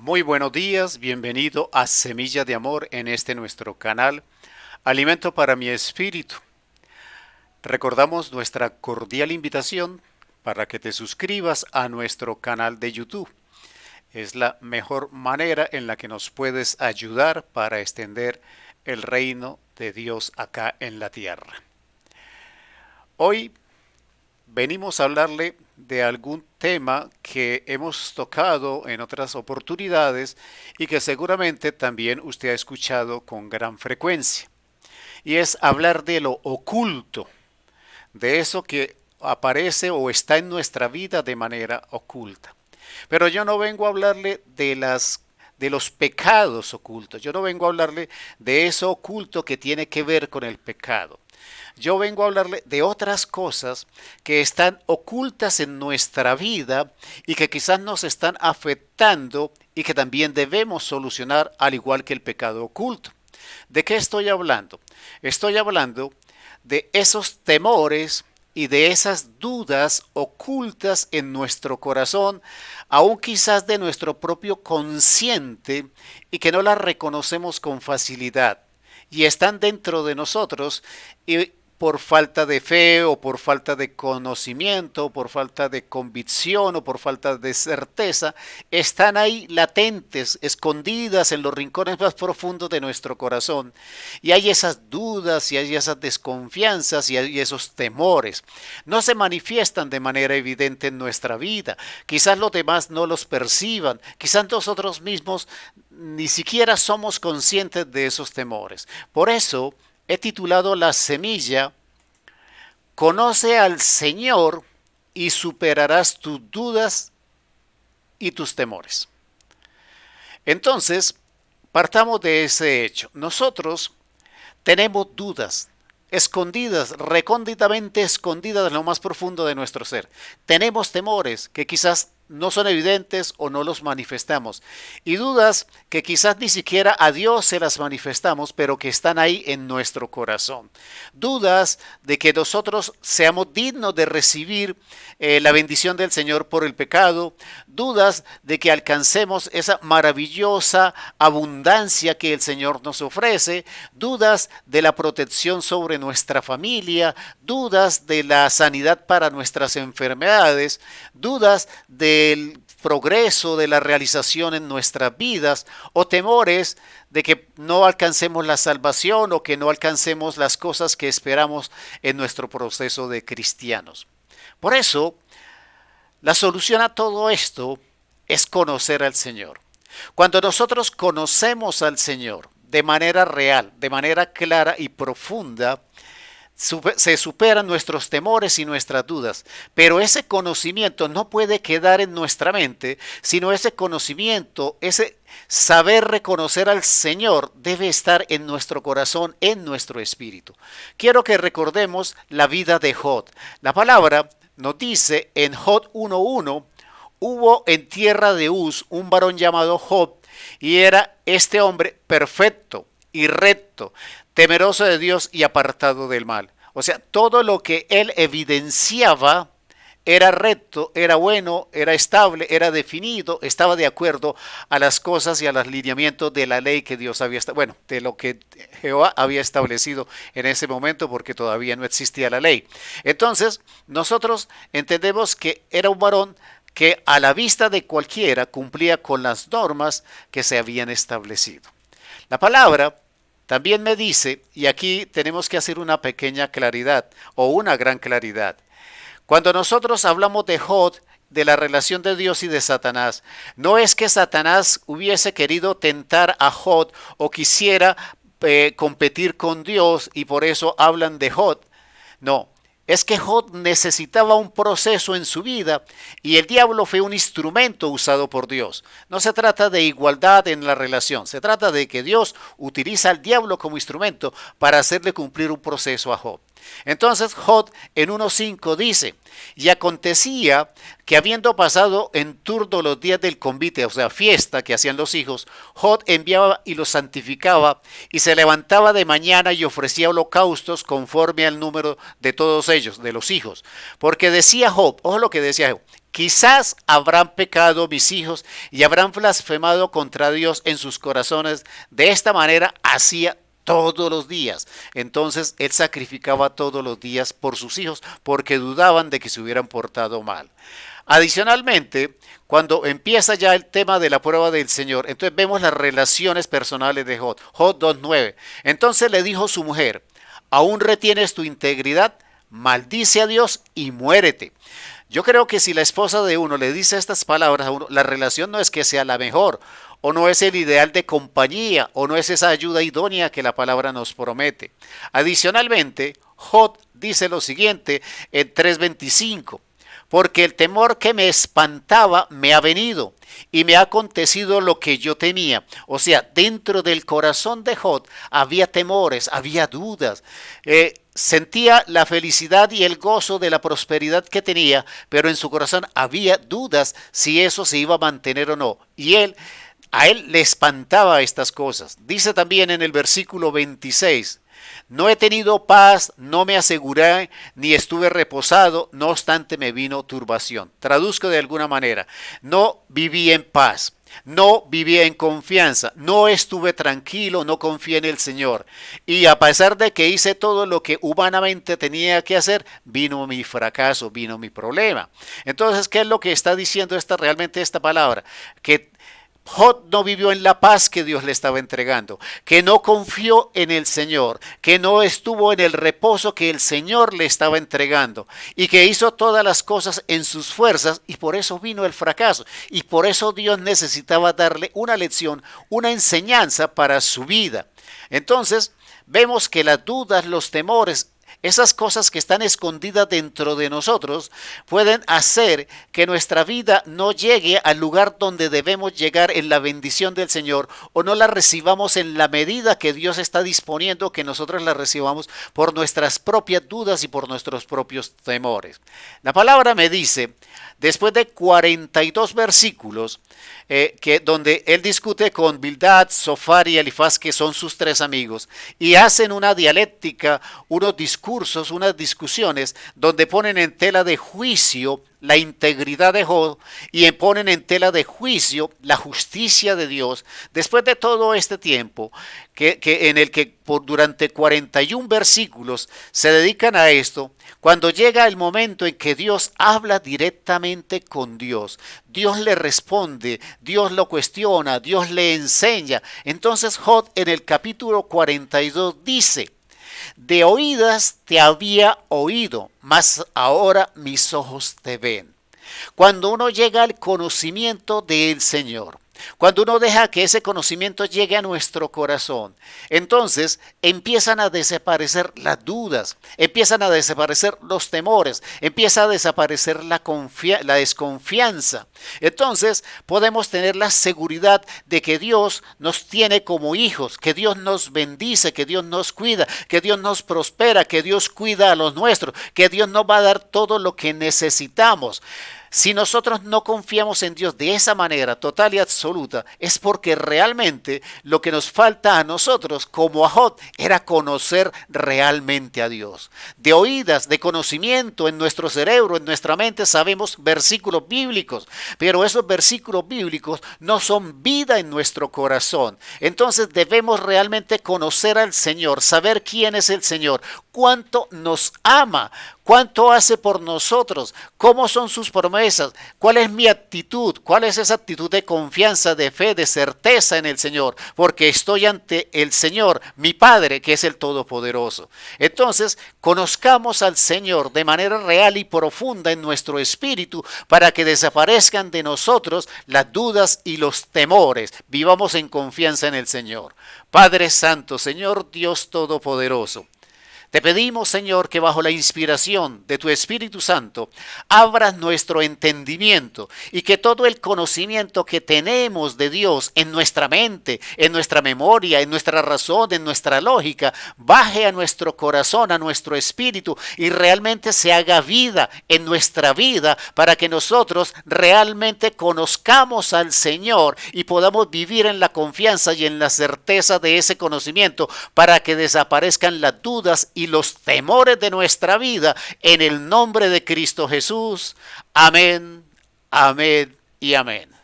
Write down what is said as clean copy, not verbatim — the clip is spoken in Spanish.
Muy buenos días, bienvenido a Semilla de Amor en este nuestro canal, Alimento para mi Espíritu. Recordamos nuestra cordial invitación para que te suscribas a nuestro canal de YouTube. Es la mejor manera en la que nos puedes ayudar para extender el reino de Dios acá en la tierra. Hoy venimos a hablarle de algún tema que hemos tocado en otras oportunidades y que seguramente también usted ha escuchado con gran frecuencia. Y es hablar de lo oculto, de eso que aparece o está en nuestra vida de manera oculta. Pero yo no vengo a hablarle de los pecados ocultos, yo no vengo a hablarle de eso oculto que tiene que ver con el pecado. Yo vengo a hablarle de otras cosas que están ocultas en nuestra vida y que quizás nos están afectando y que también debemos solucionar al igual que el pecado oculto. ¿De qué estoy hablando? Estoy hablando de esos temores y de esas dudas ocultas en nuestro corazón, aún quizás de nuestro propio consciente y que no las reconocemos con facilidad y están dentro de nosotros y por falta de fe o por falta de conocimiento, o por falta de convicción o por falta de certeza, están ahí latentes, escondidas en los rincones más profundos de nuestro corazón. Y hay esas dudas y hay esas desconfianzas y hay esos temores. No se manifiestan de manera evidente en nuestra vida. Quizás los demás no los perciban, quizás nosotros mismos ni siquiera somos conscientes de esos temores. Por eso he titulado la semilla, Conoce al Señor y superarás tus dudas y tus temores. Entonces, partamos de ese hecho. Nosotros tenemos dudas escondidas, recónditamente escondidas en lo más profundo de nuestro ser. Tenemos temores que quizás no son evidentes o no los manifestamos. Y dudas que quizás ni siquiera a Dios se las manifestamos, pero que están ahí en nuestro corazón. Dudas de que nosotros seamos dignos de recibir la bendición del Señor por el pecado. Dudas de que alcancemos esa maravillosa abundancia que el Señor nos ofrece. Dudas de la protección sobre nuestra familia. Dudas de la sanidad para nuestras enfermedades. Dudas del progreso, de la realización en nuestras vidas, o temores de que no alcancemos la salvación o que no alcancemos las cosas que esperamos en nuestro proceso de cristianos. Por eso, la solución a todo esto es conocer al Señor. Cuando nosotros conocemos al Señor de manera real, de manera clara y profunda, se superan nuestros temores y nuestras dudas, pero ese conocimiento no puede quedar en nuestra mente, sino ese conocimiento, ese saber reconocer al Señor debe estar en nuestro corazón, en nuestro espíritu. Quiero que recordemos la vida de Job. La palabra nos dice en Job 1:1, hubo en tierra de Uz un varón llamado Job, y era este hombre perfecto y recto, temeroso de Dios y apartado del mal. O sea, todo lo que él evidenciaba era recto, era bueno, era estable, era definido, estaba de acuerdo a las cosas y a los lineamientos de la ley que Dios había establecido, bueno, de lo que Jehová había establecido en ese momento, porque todavía no existía la ley. Entonces, nosotros entendemos que era un varón que a la vista de cualquiera cumplía con las normas que se habían establecido. La palabra también me dice, y aquí tenemos que hacer una pequeña claridad o una gran claridad. Cuando nosotros hablamos de Job, de la relación de Dios y de Satanás, no es que Satanás hubiese querido tentar a Job o quisiera competir con Dios y por eso hablan de Job. No, es que Job necesitaba un proceso en su vida y el diablo fue un instrumento usado por Dios. No se trata de igualdad en la relación, se trata de que Dios utiliza al diablo como instrumento para hacerle cumplir un proceso a Job. Entonces Job en 1:5 dice, y acontecía que habiendo pasado en turno los días del convite, o sea, fiesta que hacían los hijos, Job enviaba y los santificaba y se levantaba de mañana y ofrecía holocaustos conforme al número de todos ellos, de los hijos. Porque decía Job, ojo lo que decía Job, Quizás habrán pecado mis hijos y habrán blasfemado contra Dios en sus corazones. De esta manera hacía todos los días. Entonces él sacrificaba todos los días por sus hijos porque dudaban de que se hubieran portado mal. Adicionalmente, cuando empieza ya el tema de la prueba del Señor, entonces vemos las relaciones personales de Job. Job 2:9. Entonces le dijo su mujer: ¿aún retienes tu integridad? Maldice a Dios y muérete. Yo creo que si la esposa de uno le dice estas palabras a uno, la relación no es que sea la mejor, o no es el ideal de compañía, o no es esa ayuda idónea que la palabra nos promete. Adicionalmente, Job dice lo siguiente en 3:25. Porque el temor que me espantaba me ha venido y me ha acontecido lo que yo temía. O sea, dentro del corazón de Job había temores, había dudas. Sentía la felicidad y el gozo de la prosperidad que tenía, pero en su corazón había dudas si eso se iba a mantener o no. Y a él le espantaba estas cosas. Dice también en el versículo 26. No he tenido paz, no me aseguré, ni estuve reposado, no obstante me vino turbación. Traduzco de alguna manera, no viví en paz, no viví en confianza, no estuve tranquilo, no confié en el Señor. Y a pesar de que hice todo lo que humanamente tenía que hacer, vino mi fracaso, vino mi problema. Entonces, ¿qué es lo que está diciendo realmente esta palabra? Que Job no vivió en la paz que Dios le estaba entregando, que no confió en el Señor, que no estuvo en el reposo que el Señor le estaba entregando y que hizo todas las cosas en sus fuerzas y por eso vino el fracaso. Y por eso Dios necesitaba darle una lección, una enseñanza para su vida. Entonces, vemos que las dudas, los temores, esas cosas que están escondidas dentro de nosotros pueden hacer que nuestra vida no llegue al lugar donde debemos llegar en la bendición del Señor o no la recibamos en la medida que Dios está disponiendo que nosotros la recibamos por nuestras propias dudas y por nuestros propios temores. La palabra me dice, después de 42 versículos, donde él discute con Bildad, Zofar y Elifaz, que son sus tres amigos, y hacen una dialéctica, unos discursos, unas discusiones, donde ponen en tela de juicio la integridad de Job y ponen en tela de juicio la justicia de Dios. Después de todo este tiempo, en el que durante 41 versículos se dedican a esto, cuando llega el momento en que Dios habla directamente con Dios, Dios le responde, Dios lo cuestiona, Dios le enseña. Entonces Job en el capítulo 42 dice: de oídas te había oído, mas ahora mis ojos te ven. Cuando uno llega al conocimiento del Señor, cuando uno deja que ese conocimiento llegue a nuestro corazón, entonces empiezan a desaparecer las dudas, empiezan a desaparecer los temores, empieza a desaparecer la desconfianza. Entonces podemos tener la seguridad de que Dios nos tiene como hijos, que Dios nos bendice, que Dios nos cuida, que Dios nos prospera, que Dios cuida a los nuestros, que Dios nos va a dar todo lo que necesitamos. Si nosotros no confiamos en Dios de esa manera total y absoluta, es porque realmente lo que nos falta a nosotros, como a Job, era conocer realmente a Dios. De oídas, de conocimiento en nuestro cerebro, en nuestra mente, sabemos versículos bíblicos, pero esos versículos bíblicos no son vida en nuestro corazón. Entonces debemos realmente conocer al Señor, saber quién es el Señor, cuánto nos ama, cuánto hace por nosotros, cómo son sus promesas, cuál es mi actitud, cuál es esa actitud de confianza, de fe, de certeza en el Señor, porque estoy ante el Señor, mi Padre, que es el Todopoderoso. Entonces, conozcamos al Señor de manera real y profunda en nuestro espíritu para que desaparezcan de nosotros las dudas y los temores. Vivamos en confianza en el Señor. Padre Santo, Señor Dios Todopoderoso, te pedimos, Señor, que bajo la inspiración de tu Espíritu Santo abras nuestro entendimiento y que todo el conocimiento que tenemos de Dios en nuestra mente, en nuestra memoria, en nuestra razón, en nuestra lógica, baje a nuestro corazón, a nuestro espíritu y realmente se haga vida en nuestra vida para que nosotros realmente conozcamos al Señor y podamos vivir en la confianza y en la certeza de ese conocimiento para que desaparezcan las dudas y los temores de nuestra vida en el nombre de Cristo Jesús. Amén, Amén y amén.